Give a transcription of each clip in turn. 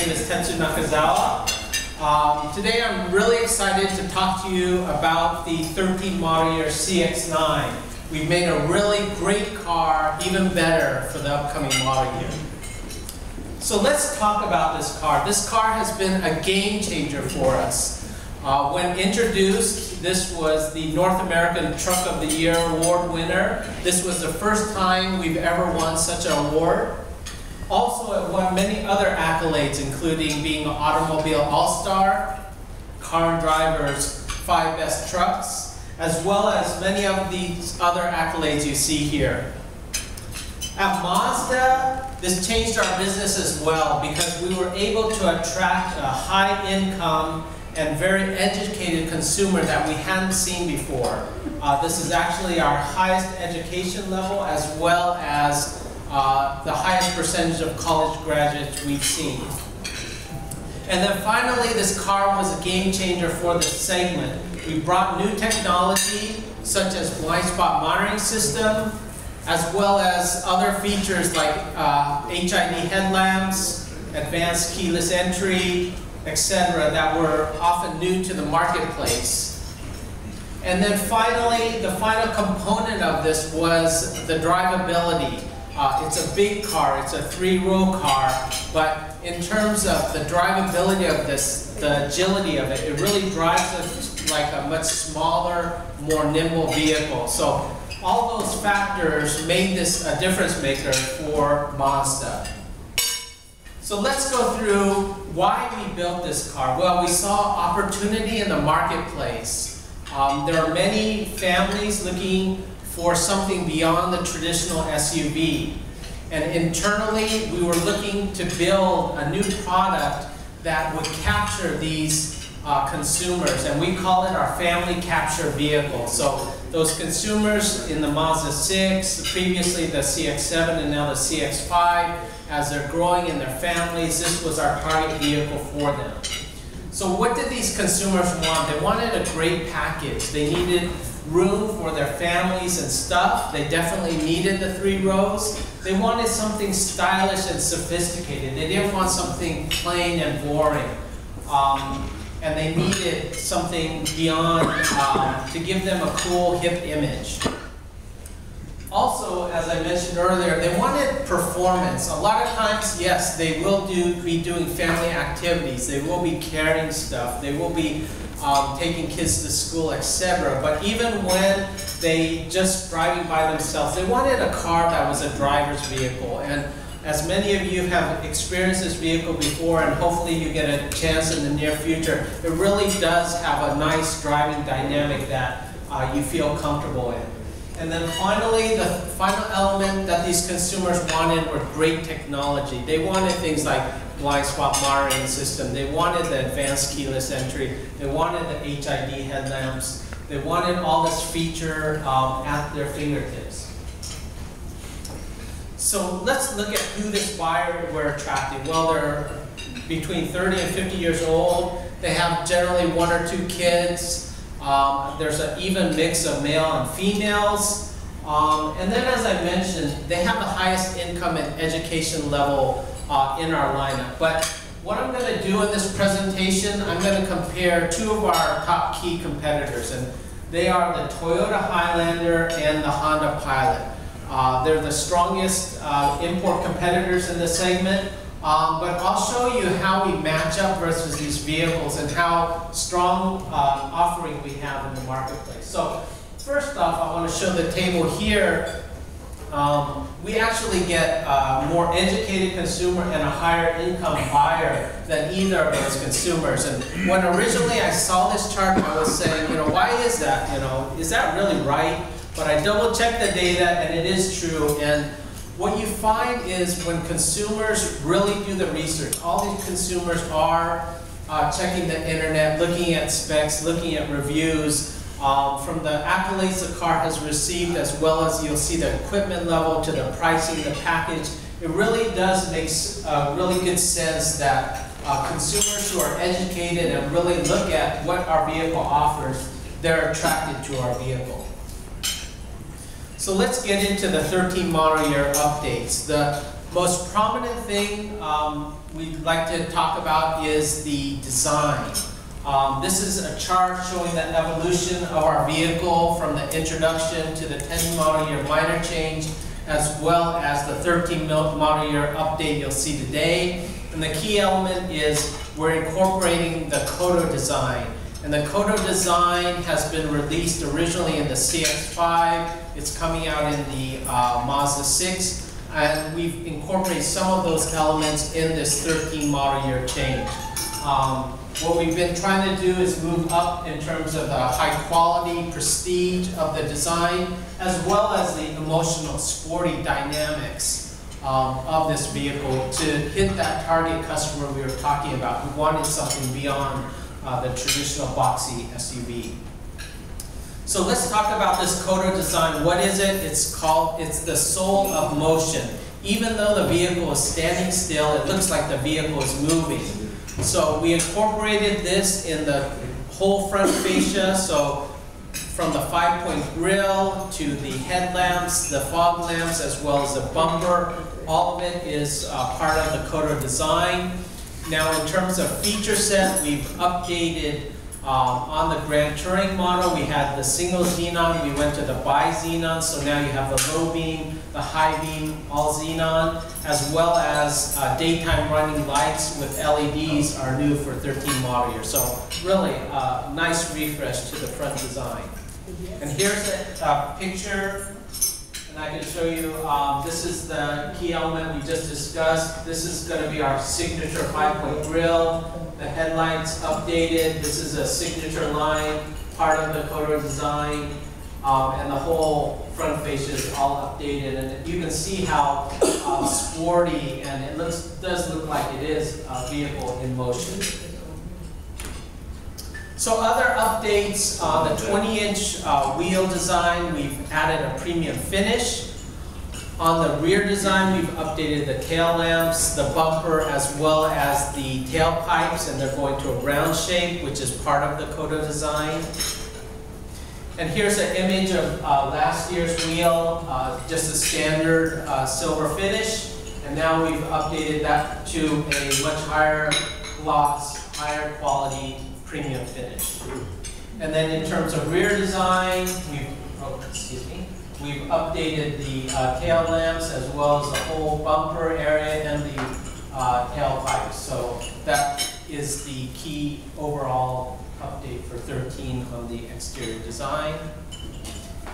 name is Tetsu Nakazawa. Today I'm really excited to talk to you about the 13 model year CX-9. We've made a really great car, even better for the upcoming model year. So let's talk about this car. This car has been a game changer for us. When introduced, this was the North American Truck of the Year award winner. This was the first time we've ever won such an award. Also, it won many other accolades, including being an Automobile All-Star, Car and Driver's 5 Best Trucks, as well as many of these other accolades you see here. At Mazda, this changed our business as well because we were able to attract a high-income and very educated consumer that we hadn't seen before. This is actually our highest education level as well as the highest percentage of college graduates we've seen. And then finally, this car was a game changer for the segment. We brought new technology such as blind spot monitoring system, as well as other features like HID headlamps, advanced keyless entry, etc. that were often new to the marketplace. And then finally, the final component of this was the drivability. It's a big car, it's a 3-row car, but in terms of the drivability of this, the agility of it, it really drives it like a much smaller, more nimble vehicle. So all those factors made this a difference maker for Mazda. So let's go through why we built this car. Well, we saw opportunity in the marketplace. There are many families looking for something beyond the traditional SUV. And internally, we were looking to build a new product that would capture these consumers, and we call it our family capture vehicle. So those consumers in the Mazda 6, previously the CX-7 and now the CX-5, as they're growing in their families, this was our target vehicle for them. So what did these consumers want? They wanted a great package. They needed room for their families and stuff. They definitely needed the 3 rows. They wanted something stylish and sophisticated. They didn't want something plain and boring. And they needed something beyond to give them a cool, hip image. Also, as I mentioned earlier, they wanted performance. A lot of times, yes, they will be doing family activities. They will be carrying stuff. They will be taking kids to school, etc. But even when they just driving by themselves, they wanted a car that was a driver's vehicle. And as many of you have experienced this vehicle before, and hopefully you get a chance in the near future, it really does have a nice driving dynamic that you feel comfortable in. And then finally, the final element that these consumers wanted were great technology. They wanted things like blind spot monitoring system. They wanted the advanced keyless entry. They wanted the HID headlamps. They wanted all this feature at their fingertips. So let's look at who this buyer were attracting. Well, they're between 30 and 50 years old. They have generally 1 or 2 kids. There's an even mix of male and females. And then, as I mentioned, they have the highest income and education level in our lineup. But what I'm going to do in this presentation, I'm going to compare 2 of our top key competitors. And they are the Toyota Highlander and the Honda Pilot. They're the strongest import competitors in this segment. But I'll show you how we match up versus these vehicles and how strong offering we have in the marketplace. So first off, I want to show the table here. We actually get a more educated consumer and a higher income buyer than either of those consumers. And when originally I saw this chart, I was saying, why is that? Is that really right? But I double checked the data and it is true. And what you find is when consumers really do the research, all these consumers are checking the internet, looking at specs, looking at reviews, from the accolades the car has received, as well as you'll see the equipment level to the pricing, the package. It really does make really good sense that consumers who are educated and really look at what our vehicle offers, they're attracted to our vehicle. So let's get into the 13 model year updates. The Most prominent thing we'd like to talk about is the design. This is a chart showing the evolution of our vehicle from the introduction to the 10 model year minor change, as well as the 13 model year update you'll see today. And the key element is we're incorporating the Kodo design. And the Kodo design has been released originally in the CX-5. It's coming out in the Mazda 6. And we've incorporated some of those elements in this 13 model year change. What we've been trying to do is move up in terms of the high quality, prestige of the design, as well as the emotional, sporty dynamics of this vehicle to hit that target customer we were talking about, who wanted something beyond the traditional boxy SUV. So let's talk about this Kodo design. What is it? It's the soul of motion. Even though the vehicle is standing still, it looks like the vehicle is moving. So we incorporated this in the whole front fascia, so from the 5-point grille to the headlamps, the fog lamps, as well as the bumper, all of it is part of the Kodo design. Now in terms of feature set, we've updated on the Grand Touring model. We had the single xenon, we went to the bi-xenon, so now you have the low beam, the high beam, all xenon, as well as daytime running lights with LEDs are new for 13 model year. So really a nice refresh to the front design. And here's a picture, and I can show you, this is the key element we just discussed. This is going to be our signature 5-point grille. The headlights updated. This is a signature line, part of the Kodo design, and the whole front fascia is all updated. And you can see how sporty, and it does look like it is a vehicle in motion. So other updates, the 20-inch wheel design, we've added a premium finish. On the rear design, we've updated the tail lamps, the bumper, as well as the tailpipes, and they're going to a round shape, which is part of the Kodo design. And here's an image of last year's wheel, just a standard silver finish, and now we've updated that to a much higher gloss, higher quality premium finish. And then in terms of rear design, we've updated the tail lamps as well as the whole bumper area and the tailpipes. So that is the key overall update for 13 on the exterior design.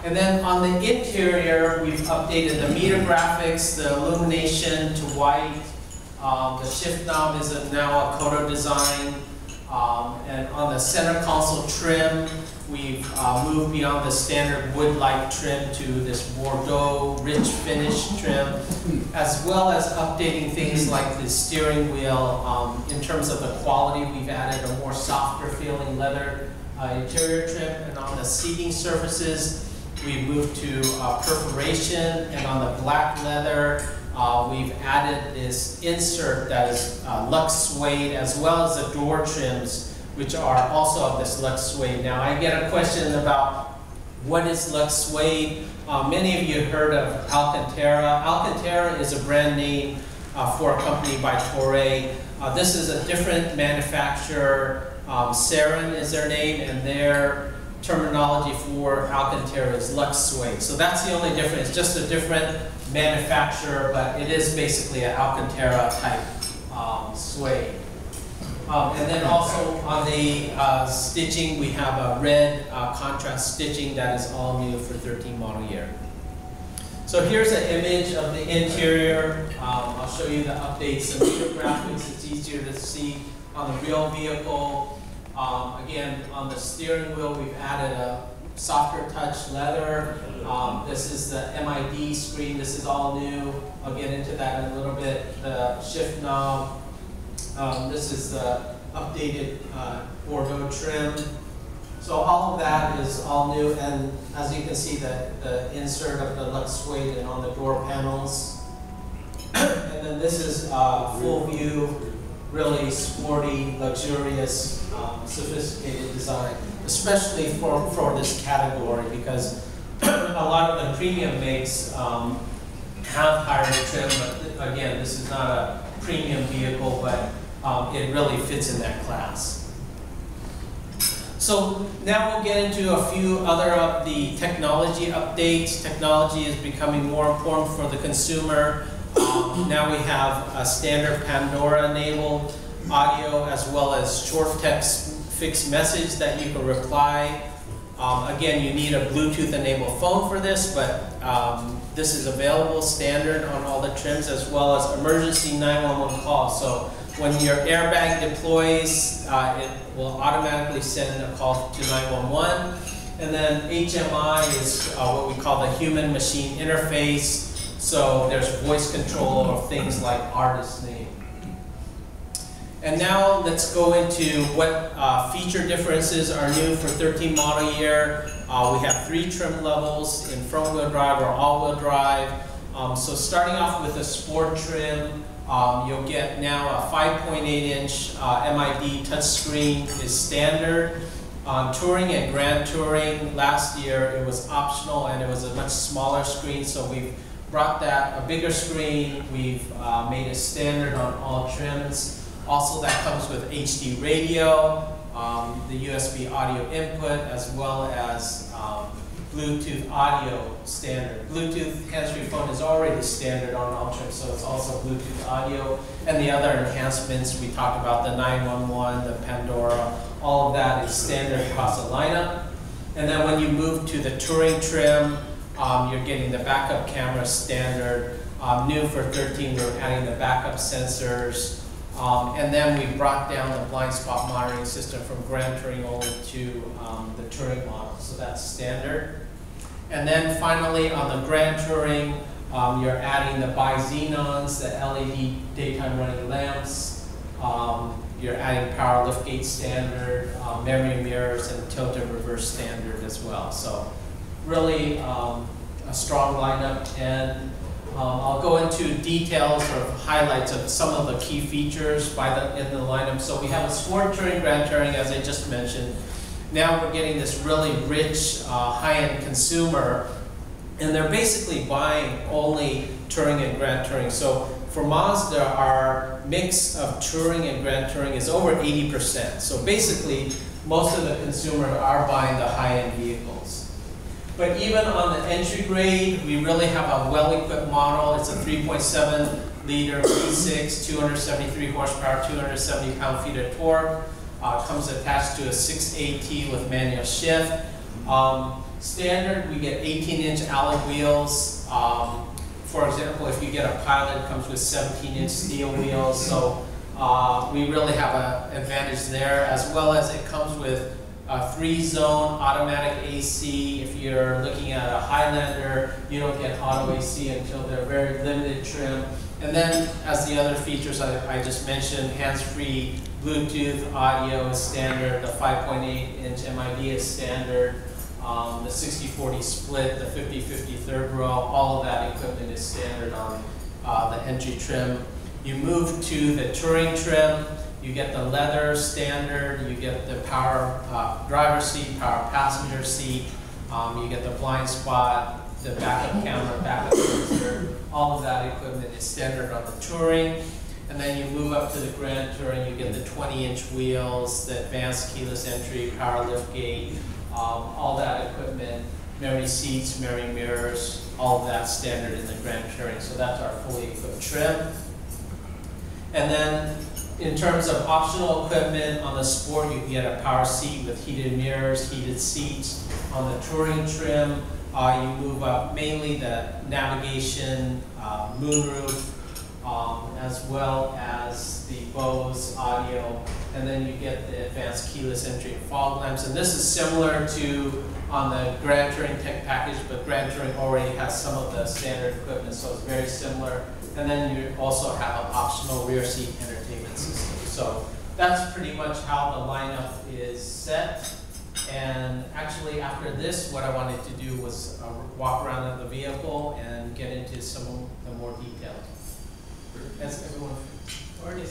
And then on the interior, we've updated the meter graphics, the illumination to white. The shift knob is now a Kodo design. And on the center console trim, we've moved beyond the standard wood-like trim to this Bordeaux rich finish trim, as well as updating things like the steering wheel. In terms of the quality, we've added a more softer feeling leather interior trim, and on the seating surfaces, we've moved to perforation, and on the black leather, we've added this insert that is Lux Suede, as well as the door trims, which are also of this Lux Suede. Now, I get a question about what is Lux Suede. Many of you have heard of Alcantara. Alcantara is a brand name for a company by Toray. This is a different manufacturer. Sarin is their name, and their terminology for Alcantara is Lux Suede. So that's the only difference, it's just a different manufacturer, but it is basically an Alcantara type suede. And then also on the stitching, we have a red contrast stitching that is all new for 13 model year. So here's an image of the interior. I'll show you the updates, the meter graphics. It's easier to see on the real vehicle. Again, on the steering wheel, we've added a softer touch leather. This is the MID screen. This is all new. I'll get into that in a little bit. The shift knob. This is the updated Bordeaux trim. So all of that is all new, and as you can see, the insert of the Lux Suede and on the door panels. And then this is full view, really sporty, luxurious, sophisticated design, especially for this category, because a lot of the premium makes have higher trim, but again, this is not a premium vehicle, but it really fits in that class. So now we'll get into a few other of the technology updates. Technology is becoming more important for the consumer. Now we have a standard Pandora-enabled audio as well as short text fixed message that you can reply. Again, you need a Bluetooth-enabled phone for this, but this is available standard on all the trims, as well as emergency 911 calls. So when your airbag deploys, it will automatically send a call to 911. And then HMI is what we call the human-machine interface. So there's voice control of things like artist name. And now let's go into what feature differences are new for 13 model year. We have 3 trim levels in front-wheel drive or all-wheel drive. So starting off with a sport trim, you'll get now a 5.8-inch MID touchscreen is standard. On Touring and Grand Touring, last year it was optional and it was a much smaller screen, so we've brought that, a bigger screen, we've made it standard on all trims. Also, that comes with HD radio, the USB audio input, as well as Bluetooth audio standard. Bluetooth hands-free phone is already standard on all trims, so it's also Bluetooth audio. And the other enhancements we talked about, the 911, the Pandora, all of that is standard across the lineup. And then when you move to the Touring trim, you're getting the backup camera standard. New for 13, we're adding the backup sensors. And then we brought down the blind spot monitoring system from Grand Touring only to the Touring model, so that's standard. And then finally on the Grand Touring, you're adding the bi-xenons, the LED daytime running lamps. You're adding power liftgate standard, memory mirrors, and tilt and reverse standard as well. So really a strong lineup, and I'll go into details or highlights of some of the key features in the lineup. So we have a Sport Touring, Grand Touring, as I just mentioned. Now we're getting this really rich, high-end consumer, and they're basically buying only Touring and Grand Touring. So for Mazda, our mix of Touring and Grand Touring is over 80%. So basically, most of the consumers are buying the high-end vehicles. But even on the entry grade, we really have a well-equipped model. It's a 3.7 liter V6, 273 horsepower, 270 pound-feet of torque. Comes attached to a 6AT with manual shift. Standard, we get 18-inch alloy wheels. For example, if you get a Pilot, it comes with 17-inch steel wheels. So we really have an advantage there, as well as it comes with a 3-zone automatic AC. If you're looking at a Highlander, you don't get auto AC until they're very limited trim. And then, as the other features I just mentioned, hands-free Bluetooth audio is standard, the 5.8-inch MID is standard, the 60-40 split, the 50-50 third row, all of that equipment is standard on the entry trim. You move to the Touring trim, you get the leather standard, you get the power driver's seat, power passenger seat, you get the blind spot, the backup camera, backup sensor, all of that equipment is standard on the Touring. And then you move up to the Grand Touring, you get the 20-inch wheels, the advanced keyless entry, power liftgate, all that equipment, memory seats, memory mirrors, all of that standard in the Grand Touring. So that's our fully equipped trim. And then in terms of optional equipment, on the Sport, you get a power seat with heated mirrors, heated seats. On the Touring trim, you move up mainly the navigation, moonroof, as well as the Bose audio, and then you get the advanced keyless entry and fog lamps. And this is similar to on the Grand Touring Tech package, but Grand Touring already has some of the standard equipment, so it's very similar. And then you also have an optional rear seat entertainment system. So that's pretty much how the lineup is set. And actually, after this, what I wanted to do was walk around the vehicle and get into some of the more details. Has everyone already